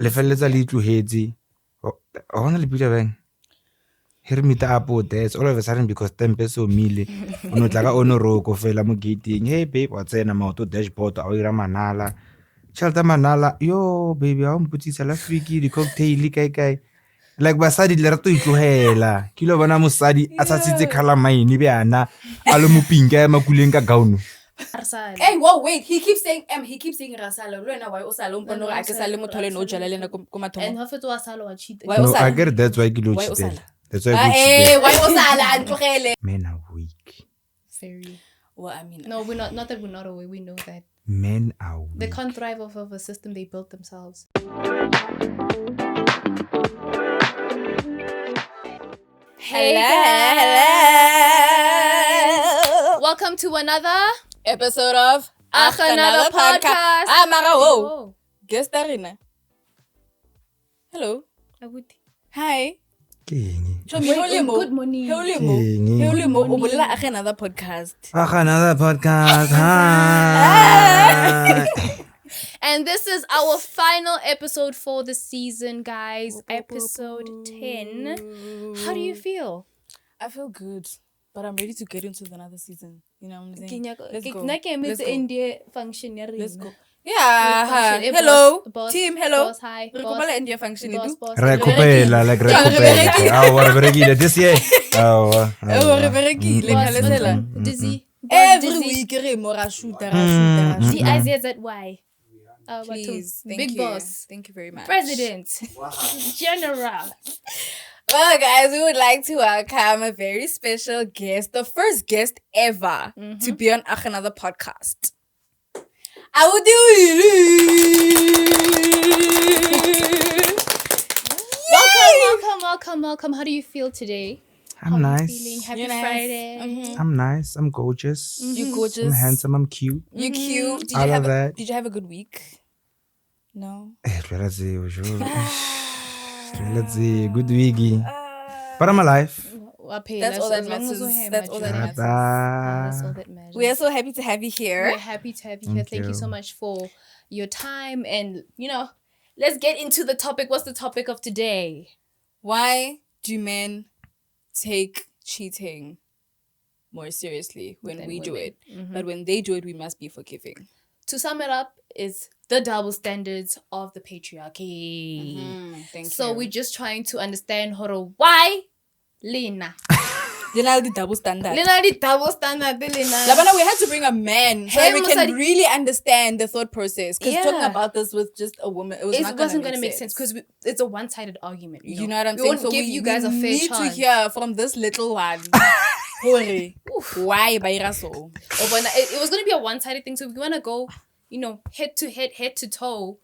Le feletsa le tlohetse. Hona le pila bang. Here meet up there. All of a sudden because tempe so mile. Ono tla ka ono roko fela mo gating. Hey babe, wa tsena maoto dashboard a o ira manala. Chalta manala. Yo baby, a o mputsisa la friki di cocktail kai. Like basadi le rato itlogela. Ke lo bona mosadi a tsatsitse calamine be ana a le mo pinka ma kuleng ka gown. Hey, whoa, wait. He keeps saying Rasalo. Lwena why osalo mpono ga ke sa le motho le no jala le na ko mathomo. And hofetso wa sala wa cheat. No, I get that's why ke lo cheat. That's why why osala ntlogele. Men are weak. Very. Well, I mean, no, we're not that we're not away. We know that. Men are weak. They can't thrive off of a system they built themselves. Hello. Welcome to another episode of another podcast. Mara wo. Guest arena. Hello. Hi. Good morning. Hello. Another podcast. Another podcast. Hi. And this is our final episode for the season, guys. Episode 10. How do you feel? I feel good, but I'm ready to get into another season. You know what I'm saying? Let's go. Let's go. Yeah. Hello, boss, team. Hello. Boss, hi. Recopela India function. Recopela. Our regular this year. Our regular. Dizzy. Every week, Mora shooter. DIZZY. Please, Big boss. Thank you very much. President. General. Well, guys, we would like to welcome a very special guest, the first guest ever to be on another podcast. I would do it. Welcome. How do you feel today? I'm nice. Feeling? Happy Friday. I'm nice. I'm gorgeous. You're gorgeous. I'm handsome. I'm cute. You're cute. Did you have a good week? No. Let's see. Good week. But I'm alive. That's all that matters. That's all that matters. We are so happy to have you here. We're happy to have you here. Thank you so much for your time. And, let's get into the topic. What's the topic of today? Why do men take cheating more seriously when we do it? But when they do it, we must be forgiving. To sum it up, is the double standards of the patriarchy. Thank you. So we're just trying to understand why Lena. The double standard. Lena the double standard. Labana, we had to bring a man so we can really understand the thought process. Because talking about this with just a woman, it wasn't going to make sense. Because it's a one-sided argument. You know what I'm saying? We won't give you guys a fair chance. We need to hear from this little one. Why Bayra so? It was going to be a one-sided thing. So we want to go, head to toe.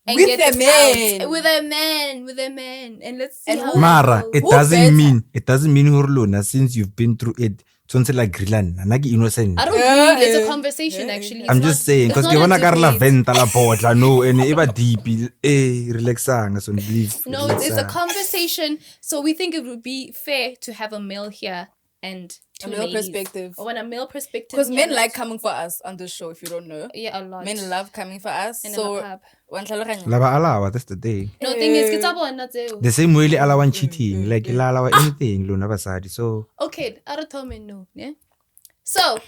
And with get a man. With a man. And let's see how Mara, it doesn't mean Horlona, since you've been through it. It's like Grilan, Nagi innocent. I don't think it's a conversation actually. I'm just saying, because you wanna la venta la porta, no, and eba deep, relaxang, so believe. No, it's a conversation. So we think it would be fair to have a male here and a male perspective. Or a male perspective. Because men like coming for us on this show, if you don't know. Yeah, a lot. Men love coming for us. And so Lava alawa, that's the day. No, thing is, the same way alawan cheating, like alawa anything, lo nabasadi. So okay, Aratomen no, yeah. So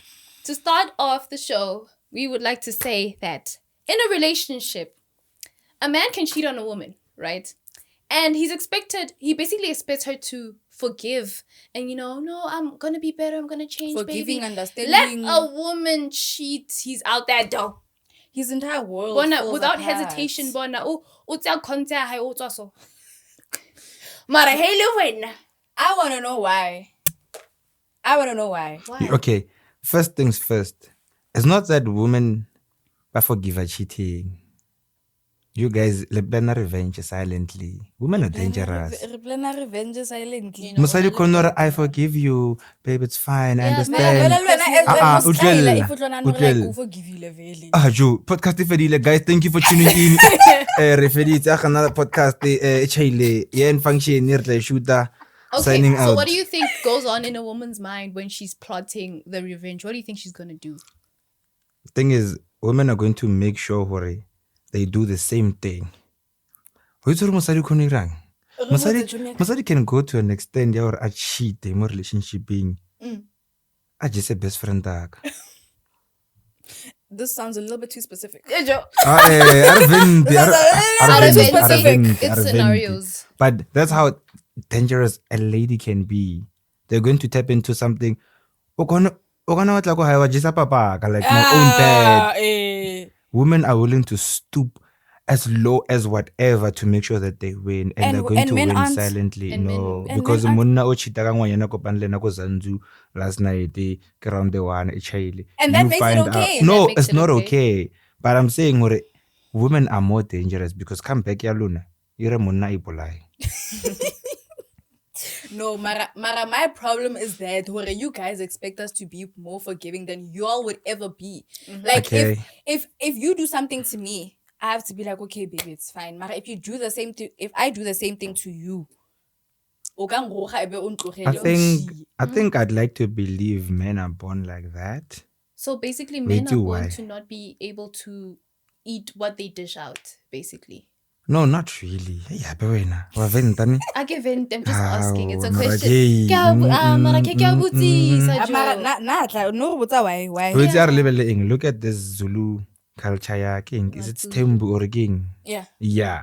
to start off the show, we would like to say that in a relationship, a man can cheat on a woman, right? And he basically expects her to forgive and no, I'm gonna be better, I'm gonna change. Forgiving, baby. understanding. Let a woman cheat, he's out there though. His entire world without hesitation, Mara, I wanna know why. Why? Okay, first things first. It's not that women forgive her cheating. You guys, plan revenge silently. Women are dangerous. Plan revenge silently. Musadi Konora, I forgive you, babe. It's fine. I understand. Joe, podcast if guys, thank you for tuning in. Referee another podcast. Function shooter. Signing out. So what do you think goes on in a woman's mind when she's plotting the revenge? What do you think she's gonna do? Thing is, women are going to make sure they do the same thing. What's your mosadi khone irang? Re botse Mosadi Junior. mosadi can go to an extent ya or a cheat in relationship being. I just say best friend tag. This sounds a little bit too specific. It's scenarios. But that's how dangerous a lady can be. They're going to tap into something. Like my own dad. Women are willing to stoop as low as whatever to make sure that they win, and they're going to men win aren't. silently. And No, men- because men monna o chita ka ngwanyana kopane le nna ko Zanzu last night ke round the one e chaile. And that makes it okay. And No, that makes it's it not okay. okay. But I'm saying women are more dangerous because come back ya luna ire monna ipolai. No, Mara, my problem is that where you guys expect us to be more forgiving than y'all would ever be. Like Okay. if you do something to me, I have to be like, okay, baby, it's fine. Mara, if I do the same thing to you, I think I'd like to believe men are born like that. So basically, Wait men are till born why? to not be able to eat what they dish out, basically. No, not really. Yeah, but wena, wa venta ni? I give in, I'm just asking. It's a Mara, question. hey, Why? Wait, are leveling. Look at this Zulu culture ya king. Is it Stembu or king? Yeah. Yeah.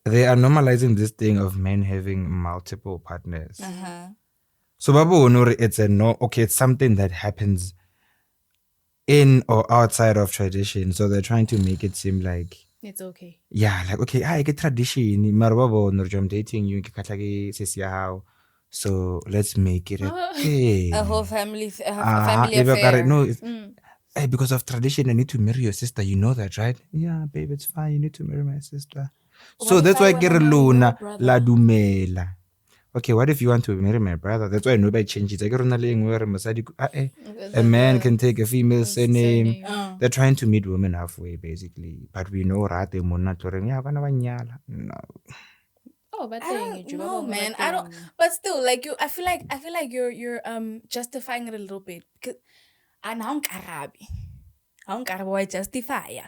They are normalizing this thing of men having multiple partners. So Babu Onuri, it's it's something that happens in or outside of tradition. So they're trying to make it seem like It's okay. yeah, like okay, I get tradition. Marababo Onuri, I'm dating you, how. So let's make it a thing. A whole family family If I got affair. it, no, hey, because of tradition, I need to marry your sister. You know that, right? Yeah, babe, it's fine. You need to marry my sister. So What that's if I why wanna get marry luna your brother? la dumela. Okay, what if you want to marry my brother? That's why nobody changes. A man can take a female surname. They're trying to meet women halfway, basically. But we know rate mona toring ya bana banyala. No. Oh, but I don't know, man. I don't. But still, like you, I feel like you're justifying it a little bit because I don't care why justify ya.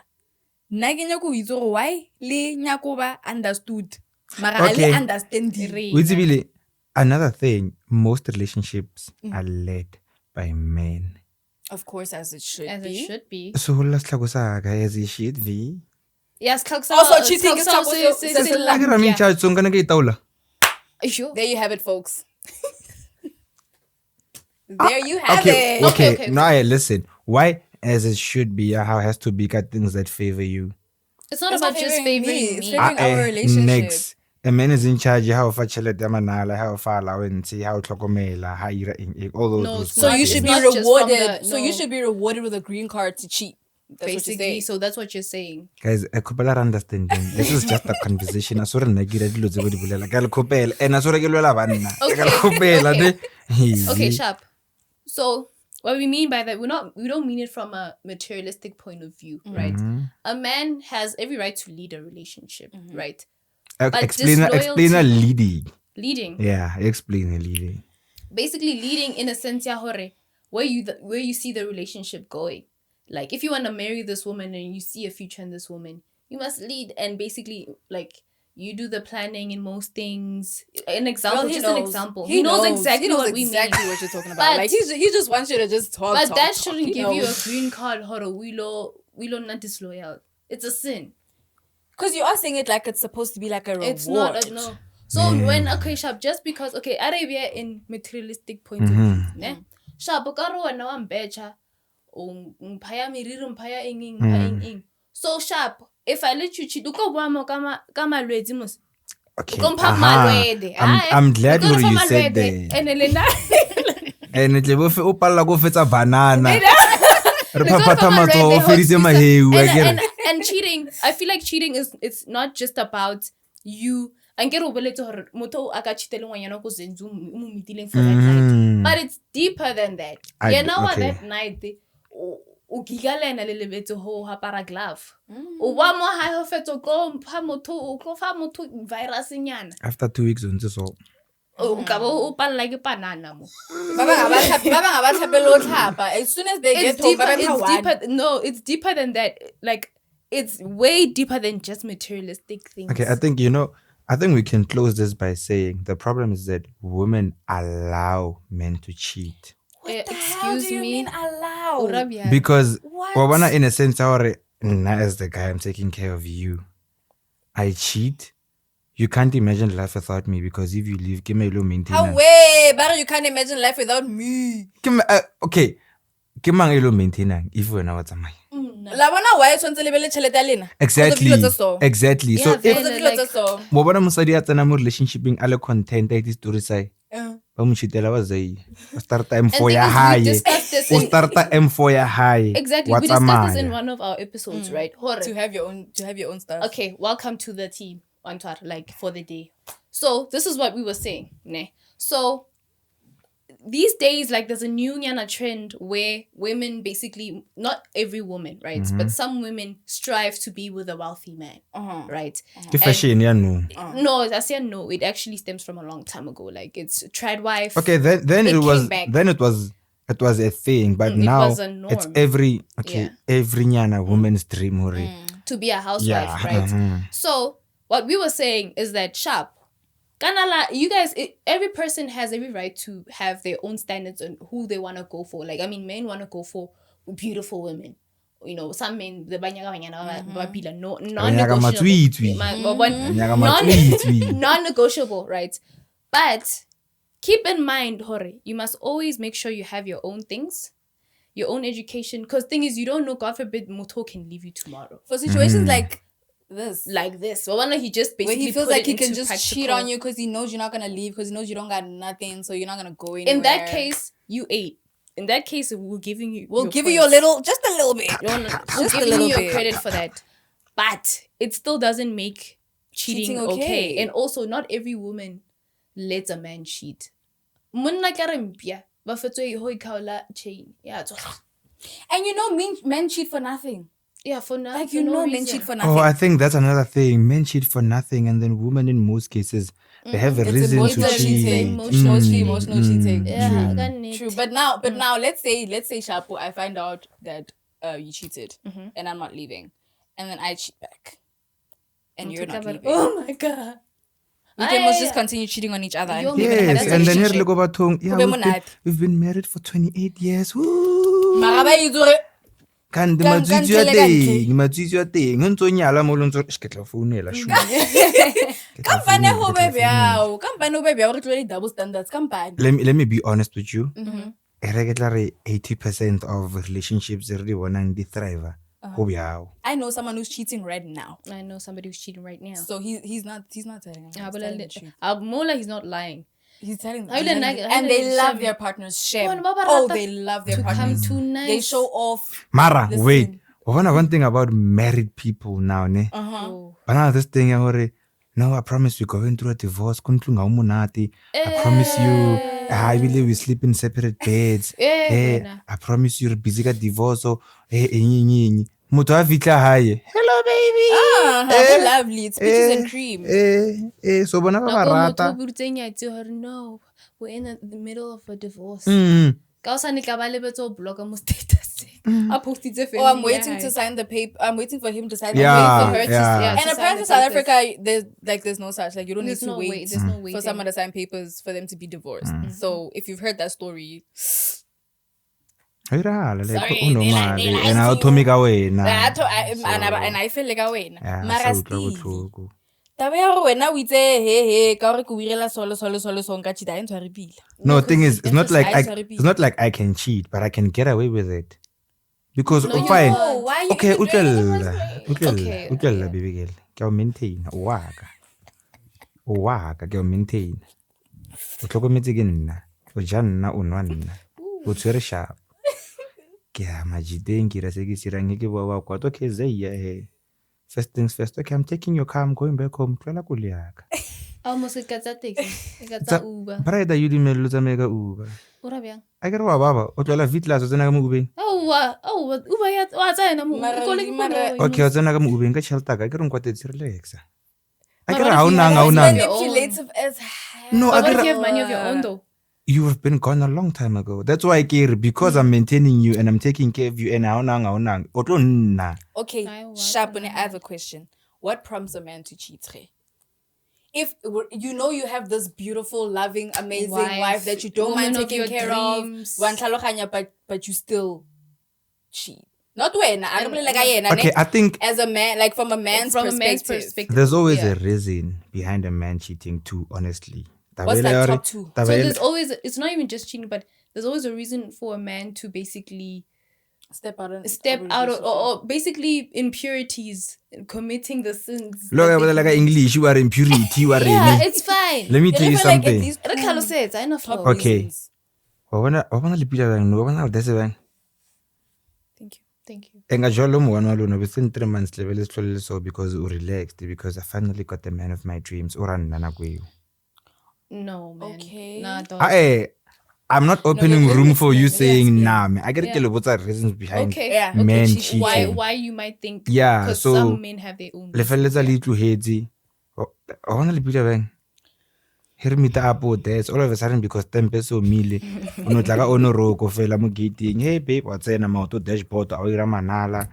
Nage nyako itso why le nyako ba understood. Mara Okay. ale understanding. Wizly, another thing, most relationships are led by men. Of course, as it should As be. it should be. So let's talk about as it should be. Yes, Also, cheating is Sure. There you have it, folks. There you have it. Okay. Now listen. Why as it should be? How it has to be got things that favor you. It's not It's about not just favoring favoring me, me. it's favoring our relationship. Next. A man is in charge. How facile manala, how far allowance, how tlokomela, how all those. No, those it's So not- you it's should be not just from rewarded. the- So you no. should be rewarded with a green card to cheat. That's Basically, what you're saying. so that's what you're saying. Guys, a couple are understanding. This is just a conversation. I saw a nagira dilo tse bodi bolela. Ka le khopela. And I saw ke lwela banna. Ka le khopela ne. Okay, sharp. So what we mean by that, we don't mean it from a materialistic point of view, right? A man has every right to lead a relationship, right? But Explain a leading. Leading. Yeah, explain a leading. Basically leading in a sense, where you see the relationship going. Like if you want to marry this woman and you see a future in this woman, you must lead and basically like you do the planning in most things. An example, Well, an example. He knows exactly what we mean. exactly what you're talking about. But- Like he just wants you to just talk. But talk, that talk. shouldn't He give you a knows. green card. We not disloyal. It's a sin. Because you are saying it like it's supposed to be like a reward. It's not a no. So when sharp, just because Arabia in materialistic point of view, ne? Sharp okaro na wambecha, mpaya miriri mpaya ing. So sharp, if I let you cheat, uko bwamo kama lwezi mus. Okay. I'm glad you said that. And it level o palla go fetsa banana. Re phaphatha matsoho, o feditse maheu, I get it. And cheating, I feel like cheating it's not just about you. Ankere o boletse hore motho a ka cheatele ngwanyana ko Zenzu mo meetileng for that night. But it's deeper than that. You know what, that night o gigalena le lebetse ho ha paraglove. O ba mo ha ho fetso ko mpha motho virus nyana. After 2 weeks on so. O ka bo o palla ke banana mo. Ba bang abatlhapele o tlhapa. As soon as they get home, ba bang It's deeper than that. Like it's way deeper than just materialistic things. Okay, I think we can close this by saying the problem is that women allow men to cheat. What the hell do you mean allow? Urabia. Because What? in a sense, as the guy, I'm taking care of you. I cheat. You can't imagine life without me because if you leave, give me a little maintenance. How way? But you can't imagine life without me. Okay. Give me a little maintenance if we're not at my. La bona why tshwantse le be le tšhelete ya lena? Exactly. Because of dilo tse so. Exactly. Yeah, So then, if Because of dilo tse so. mo bona mosadi a tsena mo relationshiping a le content a iti story sai ba mo cheatela wa zai o starta M4 ya And high the thing is, we discussed this o in- starta M4 ya high Exactly. We discussed this in one of our episodes, right? Hore. To have your own stuff. Okay, welcome to the team, Antoine, like for the day. So this is what we were saying, ne? So these days, like there's a new Nyana trend where women basically, not every woman, right? But some women strive to be with a wealthy man, right? the fashion ya no. No, I said no. It actually stems from a long time ago. Like it's tried wife. Okay, then It it was came back. then it was a thing, but now was a norm. it's every Yeah. every nyana woman's dream hore. To be a housewife, Yeah, right? So what we were saying is that sharp. Kanala, you guys, every person has every right to have their own standards on who they want to go for. Like, I mean, men want to go for beautiful women. You know, some men, the non-negotiable, right? But keep in mind, Hore, you must always make sure you have your own things, your own education. Because thing is, you don't know, God forbid, Moto can leave you tomorrow. For situations like this. Well, one he just basically Where he feels put like it he can into just practical. cheat on you because he knows you're not going to leave, because he knows you don't got nothing, so you're not going to go anywhere. In that case, you ate. In that case, we'll give you We'll your give you points. just a little bit. We'll Just a give little you bit. your credit for that. But it still doesn't make cheating okay. And also, not every woman lets a man cheat. Monna karempia, ba fetswe ho ikaola chain. Yeah, And you know, men cheat for nothing. yeah, for nothing. Like, you for no know, men reason. cheat for nothing. Oh, I think that's another thing. Men cheat for nothing, and then women in most cases they have a It's reason to emotional cheat. cheating. Mostly emotional cheating. Yeah, True. But now, let's say Shapo, I find out that you cheated and I'm not leaving, and then I cheat back, and you're not leaving. Oh my god. We can must just continue cheating on each other. Yo, And keep having Yes, a and then here relationship. look about home. Yeah, Kube monate. we've been married for 28 years. Woo! Mara ba itse hore Kanti Ka matswitsi a ntle le ka ntle. teng, matswitsi a teng. Ho ntso nyala mo lo ntso ke tla founela shu. Kampane ho be bjao. Kampane ho be bjao re tlohele double standards. Kampane. Let me be honest with you. E re ke tla re 80% of relationships re di bonang di thrive. Ho bjao. I know someone who's cheating right now. I know somebody who's cheating right now. So he's not telling us. He's telling the truth. Mola, he's not lying. He's telling them. How you like- how And you they like love Shami? their partners. Shame. Oh, Baba Oh, Rata they love their to come partners. too nice. They show off. Mara, Listen. wait. One thing about married people now, ne? Oh. Bana this thing ya hore, no, I promise we're going through a divorce. Kuntlung ha o monate. I promise you. I believe we sleep in separate beds. wena. I promise you, busy ka divorce. So, enyi. Motho a fitla hae. Hello, baby. How lovely. It's peaches and cream. So bona ba Nako rata. motho o butseng ya itse hore no, we're in the middle of a divorce. Mm. Ka o sa ne tla ba lebetse ho block mo status. A postitse family. Oh, I'm waiting to sign the paper. I'm waiting for him to sign the Yeah, paper. yeah. And apparently in South Africa, there's no such. Like, you don't There's need to no wait wait. There's no waiting. for someone to sign papers for them to be divorced. So if you've heard that story, Irala le Sorry, o normal. they like And I you. automi ka wena. and I feel like a win. Yeah, Mara sa utlwa Steve. botlhoko. Taba ya hore wena o itse he ka hore ke o irela solo so nka cheat a e ntshware pila. No, thing is, it's not like emphasize it's not like I can cheat, but I can get away with it. Because No, you fine. won't. Why are you Okay, even doing it in the first place? Okay, utlella baby girl. Ke o maintain o waka ke o maintain. O tlhokometse ke nna. O ja nna o nwa nna. O tshwere sharp. Ke a majideng ke ra se ke sirang ke wa kwa to ke zeya he. First things first. Okay, I'm taking your car. I'm going back home. Tlola kule yaka. Almost ka tsa taxi. Ka tsa Uber. Brother, you dimelo tsa mega Uber. Ora bjang. I get wa baba. O tlola vitla so tsena ka mo Uber. Uber ya wa tsena mo. Mara- Ko le ke mara- bona. Okay, o tsena ka mo Uber ka tšhelta ka ke re nkwatetsi relaxa. A ke Mara, re ha o if you nang have ha o money nang. of your own. Manipulative as hell. No, But I what if get you have money of your own though? you have been gone a long time ago. That's why because I'm maintaining you and I'm taking care of you and Okay, Sharp, I have a question. What prompts a man to cheat? If you know you have this beautiful, loving, amazing wife that you don't mind taking care of, but you still cheat. Not when I don't like okay, I think as a man, like from a man's perspective, there's always a reason behind a man cheating too, honestly. What's that top two? So there's always, it's not even just cheating, but there's always a reason for a man to basically step out of or basically impurities, committing the sins. Look, like English, you are impurity, you are yeah, it's fine. Let me tell you something. Okay. Thank you. Enga jolo mo wana lona within 3 months level is slowly so because we relaxed because I finally got the man of my dreams. No, man. Okay. Nah, don't. I'm not opening room for you saying nah, man. I get what's the reasons behind men cheating. Why you might think? Yeah, because so some men have their own. Lefeletsa little headsy. I wanna lipita bang. Here meet up that's all of a sudden because tempe so mili. Uno tlaga ono roko fela mo gating. Hey babe, what's in a to dashboard a ira manala.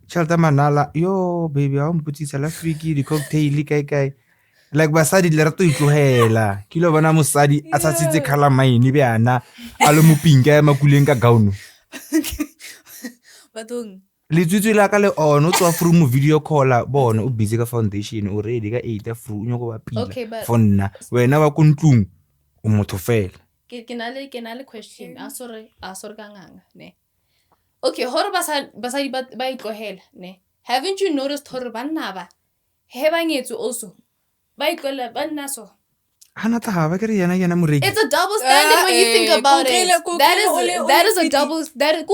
Chalta manala, yo baby, I'm putting last week the cocktail kai. Like basadi le rato itlohela. Kilo bana mosadi a tsatsitse khala maini be ana a le mopinka ma kuleng ka gown. Batong Le tswitswe la ka le ono tswa from video call bona o busy ka foundation o ready ka 8 fru nyoko ba pila. Okay, but for nna wena ba kuntlung o motho fela. Ke na le question. Sorry ka nganga, ne. Okay, hore basadi ba itlohela, ne. Haven't you noticed hore banna ba he ba nyetso also ba itlohela banna so? It's a double standard when you think about it. That is a double standard.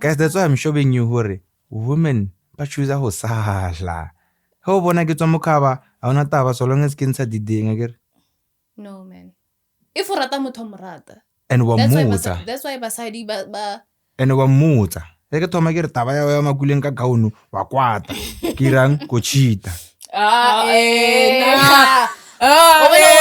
Guys, that's why I'm showing you hore women ba choose ho sala. Ho bona ke tswa mokaba a ona taba so long as ke ntsha diding akere. No, man. If o rata motho morata. And wa motsa. That's why basadi ba And wa motsa. Ke thoma ke re taba ya makuleng ka gaunu wa kwata kirang go cheata.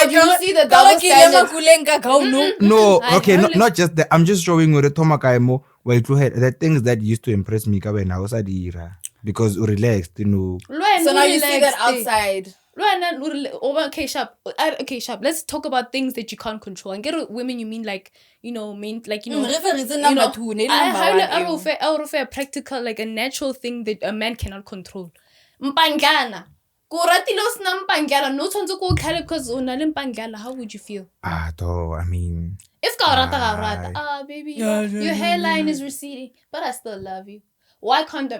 You see the double standard. No, okay, not just that. I'm just showing you the thoma kaimo wa itlohela the things that used to impress me ka wena o sa dira because you relaxed, you know. So now you see that outside. Okay, Sharp. Let's talk about things that you can't control. And get women, you mean like, you know, reason number two. I would refer a practical, like a natural thing that a man cannot control. Mpangana. How would you feel? I mean, if baby, your hairline is receding, but I still love you. Why can't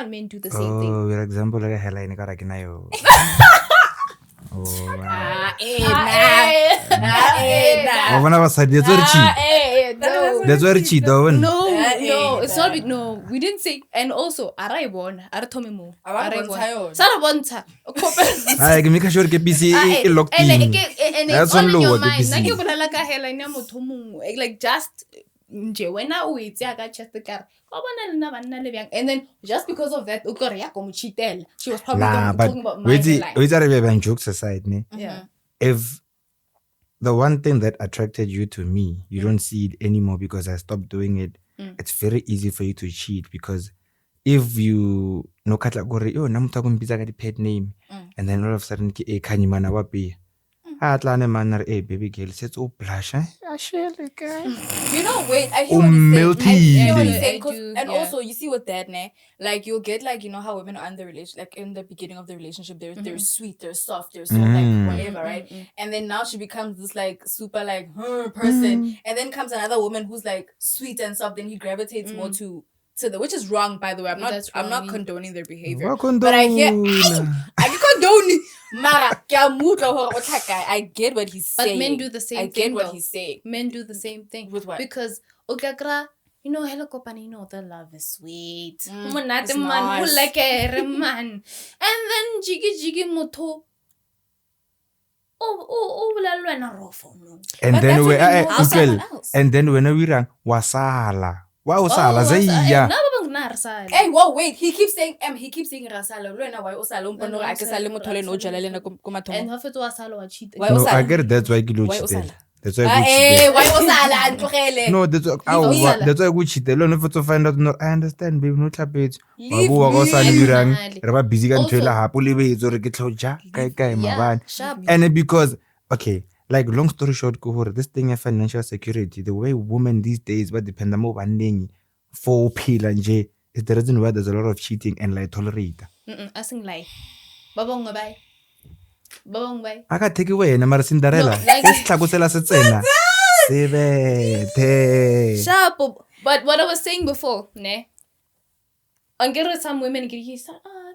men do the same thing? For example, like a hairline karakinayo. That's very cheap, though. No, it's not. No, we didn't say. And also, Araibon, Aratomimo, Sarabonta. I can make sure get busy locked in. And it's all in your mind. Like just when I wait, I got just the car. And then just because of that, she was probably talking about my life. Jokes aside, yeah. If the one thing that attracted you to me, you don't see it anymore because I stopped doing it, it's very easy for you to cheat because if you no katla gore yo namuta go mpitsa ka di pet name and then all of a sudden ke e khanyimana wa pe atlane manner baby girl sets o blush wait, I hear what you're saying. And also you see with that, like you'll get like, you know how women are in the relation, like in the beginning of the relationship, they're sweet, they're soft, they're so like whatever, right? And then now she becomes this like super like person, and then comes another woman who's like sweet and soft, then he gravitates more to the, which is wrong, by the way. I'm not condoning their behavior. But I hear I condone Mara, I get what he's saying. But men do the same thing. I get what he's saying. Men do the same thing. With what? Because you know, hello Kopani, you know the love is sweet. It's nice. Like a man. And then jiggy moto. And then when we rang wasala. Wow, sala zaiya. Hey, whoa, wait. He keeps saying Rasalo. Why Osalo? Mpono ake sale motho le no jala le na ko mathomo. And half it was Salo cheat. Why No, Osala? I get it. That's why you Why cheated. Osala? That's why you Hey, cheated. why Osala? Antlogele. No, that's why you cheated. Lo no to find out. No, I understand, babe. No tlapetse. Leave Babu wa go sa dirang. Finally. Re ba busy ka Also- ntwela hapo le be itso re ke tloja kai Yeah, mabane. sharp. And because okay, like long story short, ko hore this thing of financial security, the way women these days but depend mo banning for phila nje is the reason why there's a lot of cheating and like tolerate. Asing lie. Babong bye. Babong bye. Aka take away na mara Cinderella. No, like- Se tlhakosela se tsena. Sebete. Sharp. But what I was saying before, ne? And get some women get you say,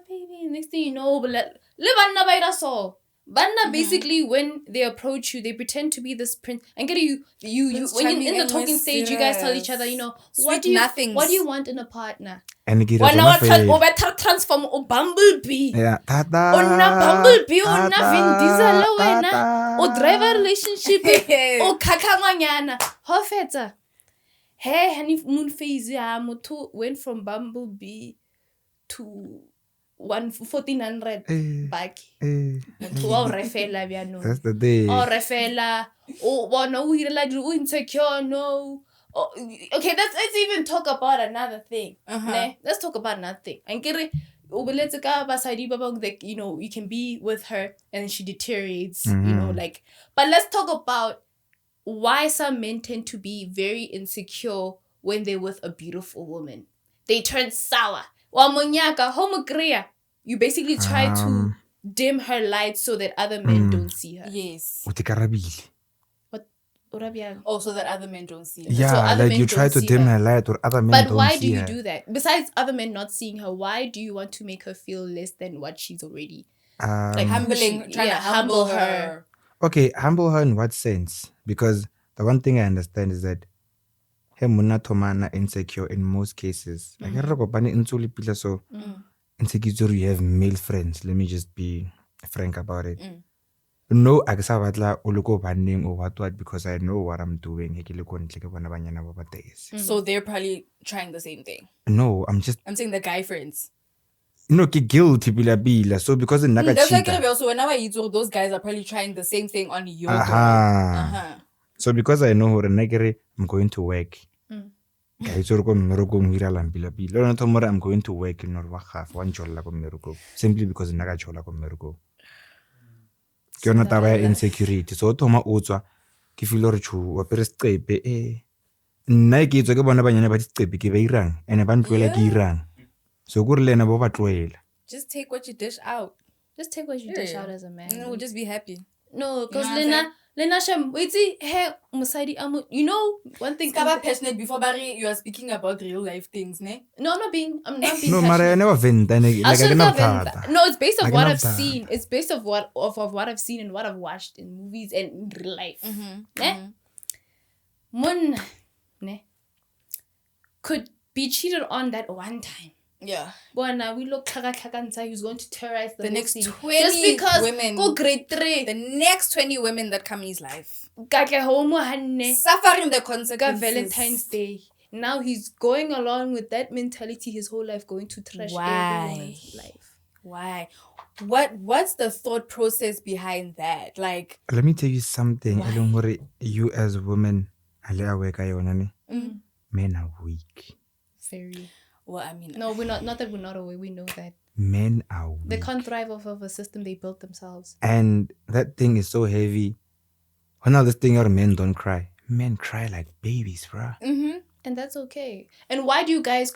baby, next thing you know, but live on so. Vanna basically when they approach you, they pretend to be this prince and get you Prince when you're in charming the and talking stage, you guys tell each other, you know, what do nothings. you want in a partner? And get When a I transform o Bumblebee. Yeah, tata. Onna Bumblebee, onna tata, Vin Diesel, lo wena. tata. O driver relationship, o kakangwanyana. Ho fetsa. Hey, honey, moon phase ya motho went from Bumblebee to 1400 back. Wow, refela biano. That's the day. Oh, refela. Oh, bona o irela di o insecure no. Oh, okay, let's even talk about another thing. Ne? Let's talk about another thing. Ankere o beletse ka basadi ba bang that you know you can be with her and then she deteriorates, you know, like. But let's talk about why some men tend to be very insecure when they're with a beautiful woman. They turn sour. You basically try to dim her light so that other men don't see her. Yes. O te karabile. Oh, so that other men don't see her. So Yeah, other like men you try don't to see dim her. her light or other men But don't why see do you her. do that? Besides other men not seeing her, why do you want to make her feel less than what she's already? Like humbling, trying to humble her. Okay, humble her in what sense? Because the one thing I understand is that he monna thomana insecure in most cases. Like re kopane ntsuli pila so insecure you have male friends. Let me just be frank about it. No, I sa batla o le ko banning or what because I know what I'm doing. Ke le ko ntle ke bona banyana ba batese. So they're probably trying the same thing. No, I'm saying the guy friends. no ke guilty bila. So because in naka That's like cheater. also whenever you do, those guys are probably trying the same thing on your girl. Aha. So because I know hore negere I'm going to work. Guys or go mmereko ngira lampila pila. Lo ntho more I'm going to work in or wa half one jolla ko mmereko. Simply because naka jolla ko mmereko. Ke yona taba ya insecurity. So thoma o tswa ke feel hore chu wa pere seqepe nna ke tswa ke bona banyane ba dicepe ke ba irang ene ba ntloela ke irang. So go re lena bo ba tloela. Just take what you dish out. Just take what you dish out as a man. We'll just be happy. No, because You know what I'm Lena Shem, wait, see, hey, Musadi, you know, one thing. Skaba passionate before Barry, you are speaking about real life things, ne? No, I'm not being No, passionate. mara I never vent like I shouldn't cannot have tata. No, it's based on I what cannot I've tata. seen. It's based of what I've seen and what I've watched in movies and in real life. Ne? Mun, ne, could be cheated on that one time. Yeah. But now we look Kaka who's going to terrorize the next city. 20 just because women. go grade 3. The next 20 women that come in his life. Kake homo hanne. Suffering the Got consequences. Valentine's Day. Now he's going along with that mentality his whole life, going to trash every woman's life. Why? What's the thought process behind that? Like, Let me tell you something. Eleng hore you as women ale awe ka yona ne. Men are weak. Very. well, I mean, No, we're not. Not that we're not aware. We know that Men are weak. they can't thrive off of a system they built themselves. And that thing is so heavy. When all this thing are men don't cry. Men cry like babies, bruh. And that's okay. And why do you guys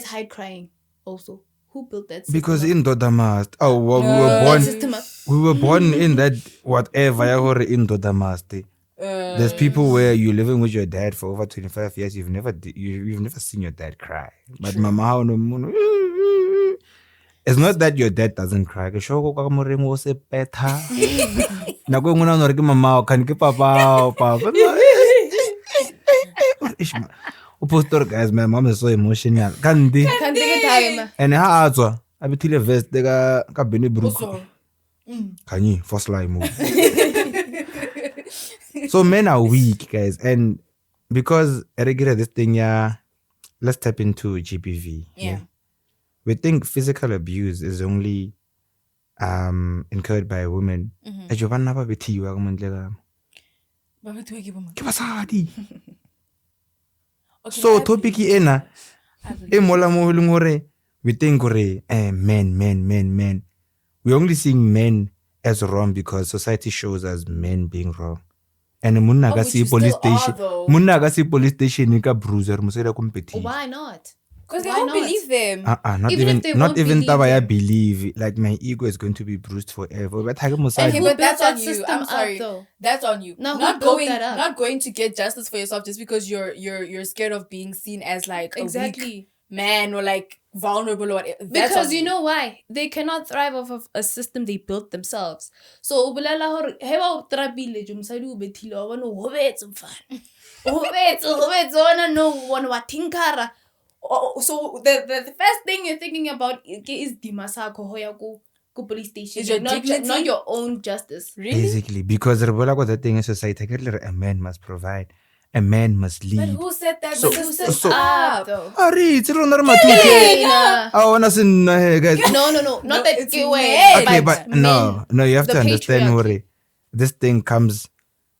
hide crying? Also, who built that system? Because up? in Dodamast, we were That born. system up. We were born in that whatever ya hore in Dodamast. There's people where you're living with your dad for over 25 years. You've never seen your dad cry. But mama, how no mono. It's not that your dad doesn't cry. Ke shoko ka mo reng o se petha. Na go ngwana no re ke mama kan ke papa papa. Upostor guys, my mom is so emotional. Kandi. Can't take a time. And ha atswa abithile vest ka bene bruku. Kanye for slime move. So men are weak, guys, and because I regular this thing, yeah, let's tap into GBV. Yeah. We think physical abuse is only incurred by women. Ejo banna ba bethiwa ka mantle ka. Ba bethiwa ke bo mang? Ke basadi. Okay, So I topic believe ena I believe e mola mo leng hore we think hore men. We only seeing men as wrong because society shows us men being wrong. And munna ka which see you police still are, station. though. Munna ka see police station ka bruiser musela kompeti. Why not? Because they Why won't not? believe them. Not Even even if they not won't even believe taba ya him. believe. Like my ego is going to be bruised forever. But And Okay, who but built that's that on you. system I'm sorry. up, though? That's on you. Now, who not built going, that up? not going to get justice for yourself just because you're scared of being seen as like a weak Exactly. man or like vulnerable or whatever. That's Because on you know why? They cannot thrive off of a system they built themselves. So, o bolela hore, he ba o trapile jo mosadi o bethile wa bona o hobetse mfana. O hobetse ona no one wa thinkara. So the first thing you're thinking about is dimasako ho ya ko police station. Is your dignity? Not your own justice. Really? basically because re bola ko that thing in society a man must provide, a man must But lead. who said that? So- But who said so- up? Though. Ari, it's rona re matuke. Nah. I wanna say no, guys. No. No, Not that it's gay way. men. Okay, But but no, you have the to understand patriarchy. hore this thing comes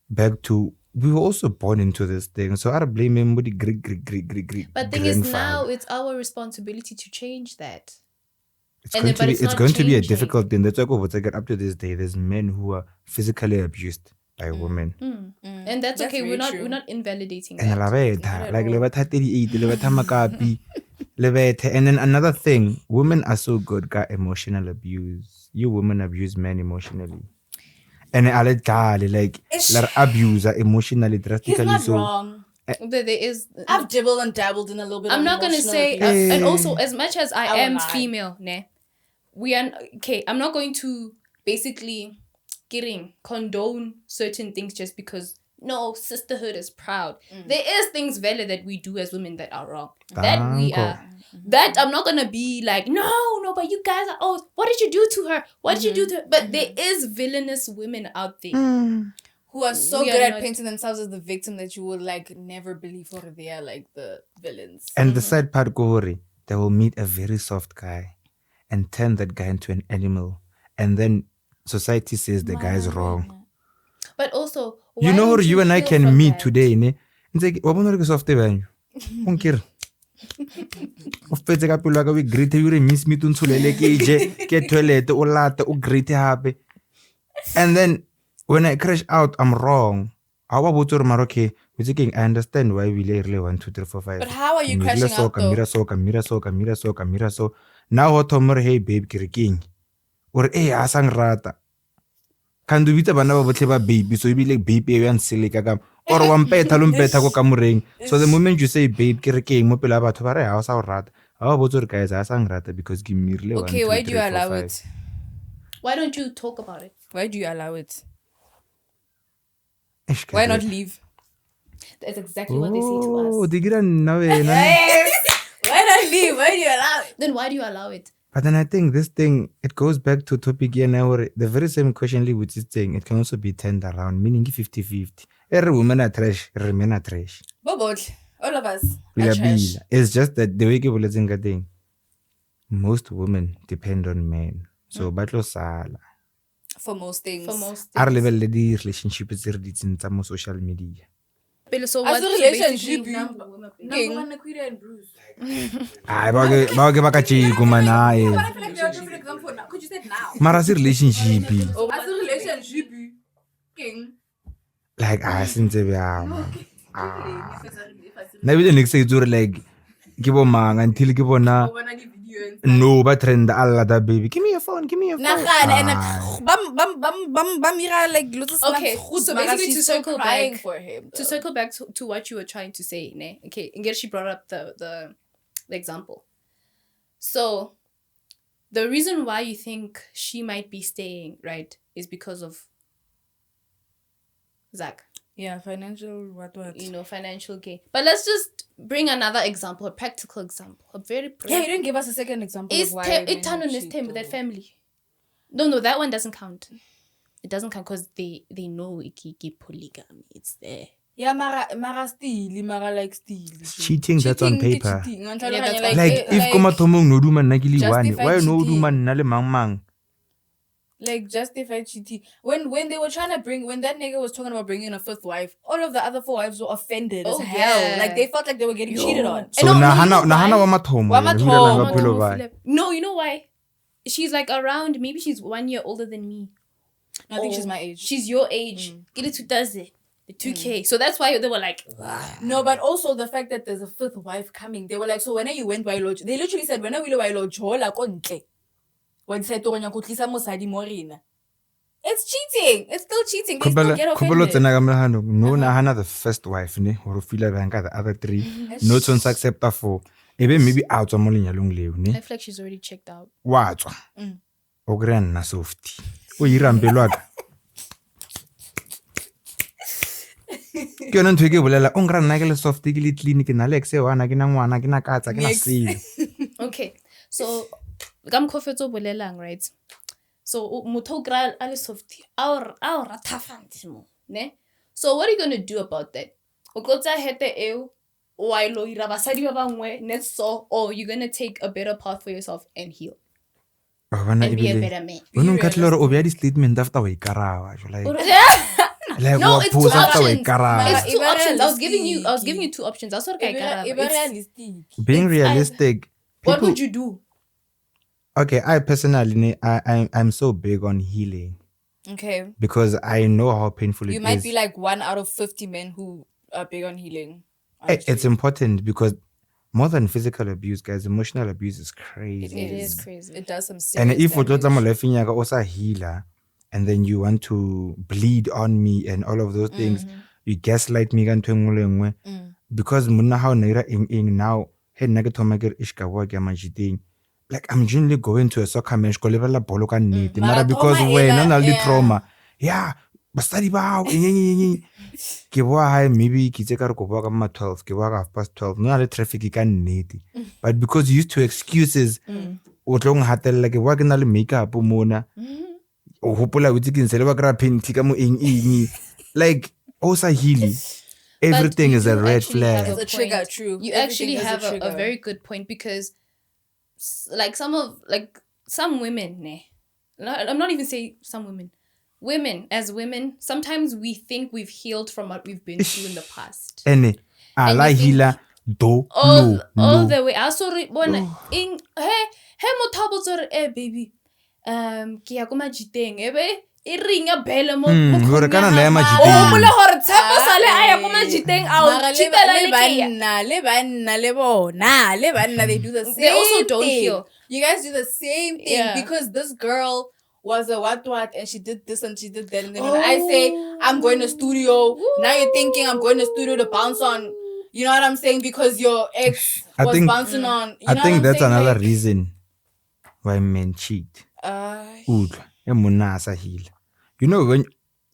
back to we were also born into this thing. So I don't blame him with the Greek. But thing is, now grandfather. it's our responsibility to change that. It's and going then- to but be it's it's not going to be a changing. difficult thing. That's why what's like up to this day. There's men who are physically abused by women. And that's okay. very We're true. not invalidating And that. Not labetha, at like all. lebetha 38, lebetha makapi, lebetha. And then another thing, women are so good at emotional abuse. You women abuse men emotionally. And like abuser emotionally He's drastically. not So wrong. There is. I've dibbled and dabbled in a little bit. I'm of not gonna emotional say. abuse. And also, as much as I I am won't lie. female, ne, we are okay. I'm not going to basically condone certain things just because. No, sisterhood is proud. There is things valid that we do as women that are wrong. That we Tango. are. That I'm not gonna be like, no, but you guys are. Oh, what did you do to her? What did you do to her? But there is villainous women out there. Who are so We are good at not- painting themselves as the victim that you would like never believe or they are like the villains. And the sad part, Kohori, they will meet a very soft guy and turn that guy into an animal. And then society says the guy is wrong. But also, You why know don't how you and I heal can from meet that? today, ne? It's like, wa bona re ke soft banyu. Onkere. O fetse ka pelo ya ka, o greet you re miss me to ntshulele ke je ke toilet o lata o greet hape. And then when I crash out, I'm wrong. I understand why we really 1, 2, 3, 4, 5. But how are you crashing out though? Mira so. Now what tomorrow, hey babe, ke re keng. Or hey, a sang rata. Can do bita bana ba botle ba baby, so you be like baby ya nsele ka kam. Or wa mpetha lo mpetha ko kamoreng. So the moment you say babe, ke re keng mo pela batho ba re ha o sa o rata. Ha o botse re guys a sang rata because ke mirile 1, 2, 3, 4, 5. Okay, why do you allow it? Why don't you talk about it? Why do you allow it? Eish, Why guys, not leave? That's exactly what they say to Oh, us. di gira nna wena. Why not leave? Why do you allow it? Then why do you allow it? But then I think this thing, it goes back to topic here now where the very same question with this thing, it can also be turned around, meaning 50-50. Every woman are trash, every man are trash. Both. All of us We are are trash. bila. It's just that the way people think thing, most women depend on men. So batlo sala. For most things. For most Are things. level the relationship is on social media. So As what's a relationship, basically- number one, Aquila and Bruce. Ay, baka chiko manaye. But I feel like there are different examples now. Could you say it now? Mara si relationship. As a relationship, king. Like, since we are. Na bile next say like, ke bo mang until ke bona. When I give video and No, but trend Allah that baby. Give me your phone. Give me your phone. Bam ira like lotus Okay, snaps, so mara basically she's to still circle crying back- for him. To circle back to what you were trying to say, ne? Okay, and she brought up the example. So the reason why you think she might be staying, right, is because of Zach. Yeah, financial what? Financial gain. But let's just bring another example, a practical example, a very Yeah, you didn't give us a second example Is of why E10 men on his cheat, team with though. that family? No, that one doesn't count. It doesn't count because they know polygamy. It's there. Yeah, mara steal, mara like steal. Cheating, that's on paper. Cheating. Yeah, that's on Like if koma thomong no duma nna ke le one, Justify why no cheating. duma nna le mang? Like justified cheating. When they were trying to when that nigga was talking about bringing a fifth wife, all of the other 4 wives were offended as hell. Yeah. Like they felt like they were getting cheated on. So No, you know nahana why? wa mathomo. Wa yena, mathomo. hula lang ka phelo ba. No, you know why? She's like around, maybe she's 1 year older than me. I think she's my age. She's your age. Get it 2000. The 2K. So that's why they were like, No, but also the fact that there's a fifth wife coming. They were like, so when you went by lodge, they literally said, when you went by lodge, when said it's cheating. It's still cheating. They still get Khopelo offended. tsena ka melahano. No nahana the first wife ne hore feel ba nka the other 3. No tshwantse accepta 4. Ebe maybe a tswa mo lenyalong leo ne. I feel like she's already checked out. Wa tswa. O kry nna softy. O ira mpelo aka. Ke yona ntho e ke bolela o nkra nna ke le soft ke le clean ke na le ex wana ke na ngwana ke na katsa ke na sile. Okay. So, gam kofetso bolelang, right? So, motho kra ale softy. Our ratafantimo, ne? So, what are you going to do about that? O tlotsa hete eo o a ilo ira basadi ba bangwe ne so, or you're going to take a better path for yourself and heal and be a better man. Ono nkatle hore o bea di statement after wa ikaraba like No, wa it's post 2 after wa options. ikaraba. It's 2 Iba options. I was giving realistic. you 2 options. That's what I got. realistic. Being realistic. What people- would you do? Okay, I personally I'm so big on healing Okay. because I know how painful it is. You might be like 1 out of 50 men who are big on healing. It's actually. important because more than physical abuse, guys, emotional abuse is crazy. It is crazy. It does some serious And if you damage. tlo life nyaka o sa healer, and then you want to bleed on me and all of those things, you gaslight me ka ntho e nngwe le nngwe. Because monna ha o naira eng now, he nna ke thoma ke re ishka wa ke majiteng. Like I'm generally going to a soccer match go lebella bolo ka nnete. Mara because trauma when ela, na le yeah. trauma. Yeah, basadi ba ke boa hae maybe ke tse ka re ko boa ka ma 12 ke boa ka 12 no na le traffic ka nnete. But because you used to excuses o tlo ng hatella ke boa ke na le makeup mona o hopola o tse ke ntse le ba kra painting ka mo eng like o sa healing everything you is a do red actually have flag. It's a trigger, true. You Everything actually is a have a trigger. very good point because like some women, I'm not even saying some women. As women, sometimes we think we've healed from what we've been through in the past. Ene ala you think healer do all no the way. I saw one in hey motabo tsore baby. Ke ya ko majiteng ebe e ringa bele mo hore kana na ya o majiteng. mole hore tshepo sale a ya ko majiteng a o chitela le ke ya. le banna, they do the same They also don't thing. heal. You guys do the same thing Yeah. because this girl was a what and she did this and she did that and then when I say I'm going to studio, now you're thinking I'm going to studio to bounce on. You know what I'm saying? Because your ex I was think- bouncing on. You I know think what I'm that's saying? another Like, reason why men cheat. Utlwa e monna a sa heal. You know when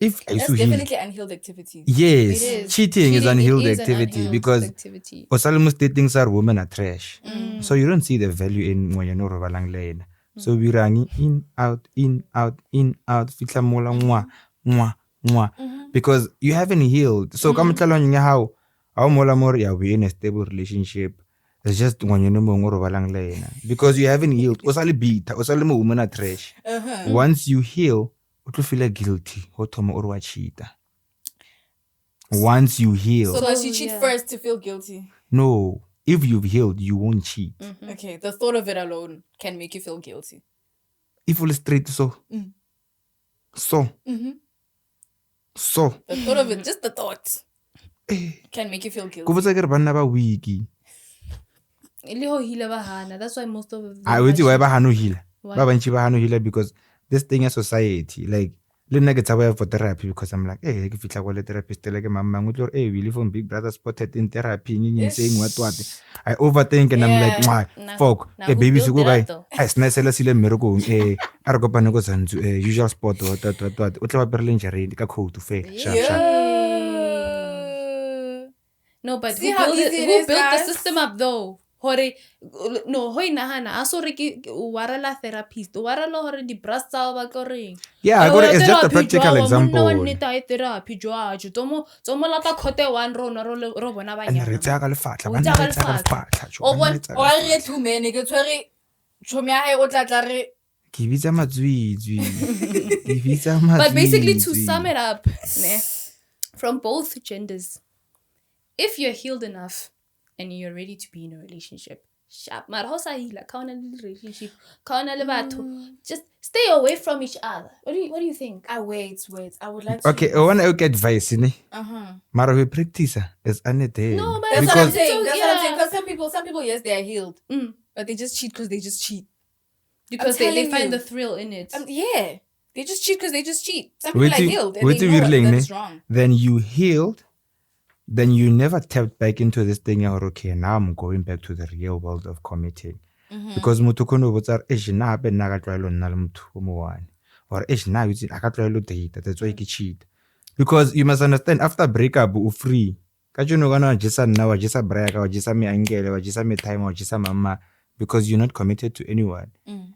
if I that's used to heal. definitely unhealed activities. Yes, It is. cheating is unhealed is an activity unhealed because activity. almost things are women are trash. So you don't see the value in when you're not robalang le ena. So we rangi in out fitla mola mwa because you haven't healed. So come tell on how mola more yeah we in a stable relationship. It's just when you know mo robalang le ena because you haven't healed. Osale beat, osale mo women are trash. Once you heal, o tlo feel guilty. Ho thoma o re wa cheata. Once you heal. So does she cheat first to feel guilty? No, if you've healed, you won't cheat. Okay, the thought of it alone can make you feel guilty. If you're straight, so. The thought of it, just the thought, can make you feel guilty. Go botsa ke re banna ba wiki. Ile ho hila ba hana. That's why most of them. I would say why ba hano hila. Why? Ba bantshi ba hano hila because this thing is society. Like, le nna ke tsaba for therapy because I'm like, ke fitla kwa le therapist le ke mama ngutlo Willy from Big Brother spotted in therapy ngini saying what. I overthink and I'm like, fuck. Now who Baby built sugo it guy. up, though? I snacela sile mmereko a re kopane go tsantsu usual spot what. O tla ba perle injury ka code fair. Sharp. No, but See who how built easy it who is, built the guys? system up though? hore no hoi nahana a so re ke warela therapist warela hore di brass tsa ba ka reng Yeah, it's just a practical example. therapy jwa tsomo la ka khote 1 ro bona ba And re tsaya ka lefatla, banna re tsaya ka lefatla, jo, banna re tsaya ka o lefatla. re too many ke tshwere chomi ya hae o tla re Ke bitsa matswitswi. Ke bitsa but basically to matswitswi. sum it up from both genders, if you're healed enough and you're ready to be in a relationship, sharp mara ho sa hila ka ona le relationship ka ona le batho, just stay away from each other. What do you think? wait I would like to Okay, I want to get advice, ne? Mara we practice is anete. No, but that's what I'm because saying because some people yes they are healed but they just cheat because they just cheat because they find the thrill in it. Yeah, they just cheat because they just cheat. Some people are healed and wait they know that's ne? wrong. Then you healed, then you never tapped back into this thing. Okay, now I'm going back to the real world of committing. Because muthu kono botsa na hape nna ka tlwaelo nna le motho o mo one or na yutsi aka tlwaelo date that's why ke cheat. Because you must understand after breakup u free ka jono kana jisa nna wa jisa breka wa jisa me angele wa jisa me time wa jisa mama because you're not committed to anyone.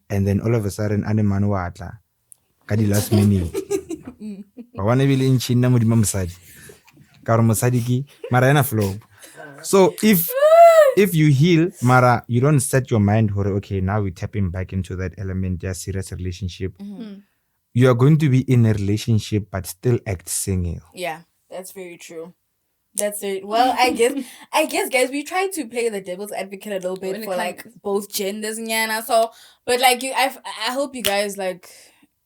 And then all of a sudden ane manu wa atla ka di last minute wa wana bile nchina modima mosadi ka re mosadi ki mara yana flow. So if you heal, mara, you don't set your mind for okay, now we're tapping back into that element, yeah, serious relationship. You are going to be in a relationship but still act single. Yeah, that's very true. That's it. Well, I guess, guys, we try to play the devil's advocate a little bit for like both genders, nyana. So, but like I hope you guys like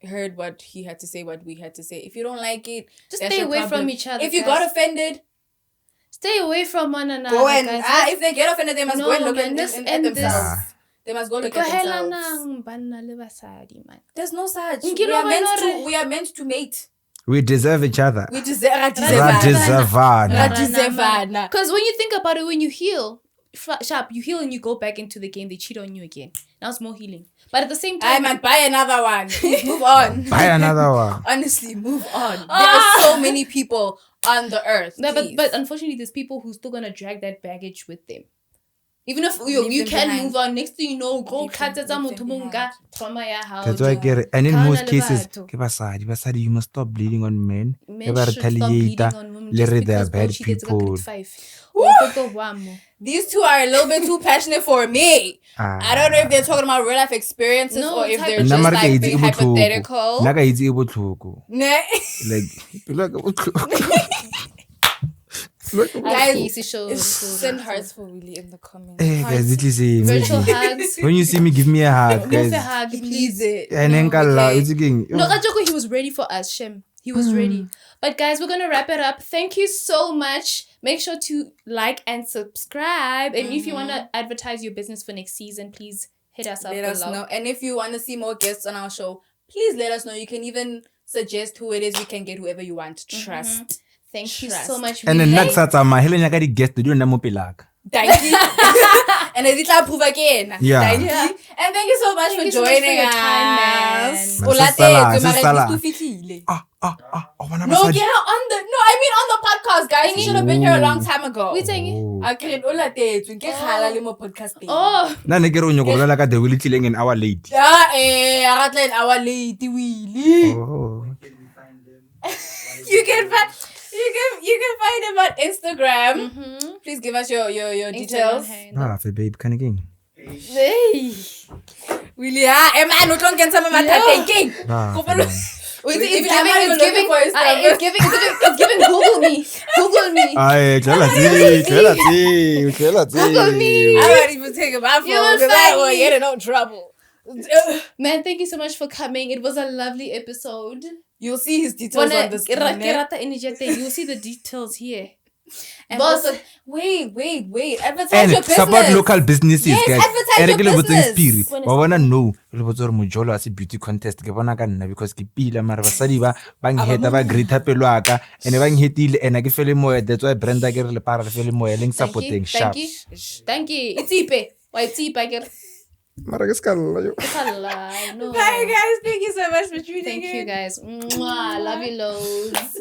heard what he had to say, what we had to say. If you don't like it, just stay away from each other. If you got offended, stay away from one another. Go and guys. If they get offended, they must go and look at themselves. They must go look at themselves. There's no such. We are meant to mate. We deserve each other. We deserve. Because when you think about it, when you heal, sharp, you heal and you go back into the game, they cheat on you again. Now it's more healing. But at the same time, I might buy another one. Move on. Buy another one. Honestly, move on. There are so many people on the earth. No, but unfortunately, there's people who's still gonna drag that baggage with them. Even if you can move on, next thing you know, go cut trauma ya house. That's why I get it. And in most cases, basadi, you must stop bleeding on men. Men should stop bleeding on women just They because are bad people. These two are a little bit too passionate for me. I don't know if they're talking about real life experiences or if they're just like being hypothetical. Guys, send hearts for Willy in the comments. Virtual hugs. When you see me, give me a hug, guys. Give me a hug, please. No, Kajoko, he was ready for us, Shem. He was ready. But guys, we're gonna wrap it up. Thank you so much. Make sure to like and subscribe. And if you want to advertise your business for next season, please hit us up below. Let us know. And if you want to see more guests on our show, please let us know. You can even suggest who it is. We can get whoever you want. Trust. Thank you so much. And the next time, I will guest to do na mo pilak. Thank you. And I did approve again. Yeah. Thank you. And thank you so much for joining us. No, get her on the on the podcast, guys. You should have been here a long time ago. We're saying I can't podcast. Oh. Na ne ke re o nyoko bolela ka the Willy tlileng an hour late. Yeah, I got an hour late, Willy. Oh. You can find him on Instagram. Please give us your details. For babe, can again. Hey. Willy, man, no don't get some of my thinking. It's giving Google me. Google me. Google me. I won't even take my phone because I won't get in no trouble. Man, thank you so much for coming. It was a lovely episode. You'll see his details on the screen. You'll see the details here. And also, wait. Advertise and your business. Support local businesses, yes, guys. Advertise your business. I wanna know. Mojolo as a beauty contest. Because kipila mara basadi ba bang heta ba greater peluaka and bang hitile and I feel more. That's why Brenda get le para feel more link supporting sharp. Thank you. It's Ipe. Why it's Ipe? I get. Mara que no. Bye guys. Thank you so much for tuning in. Thank you guys. Mwah. Love you loads.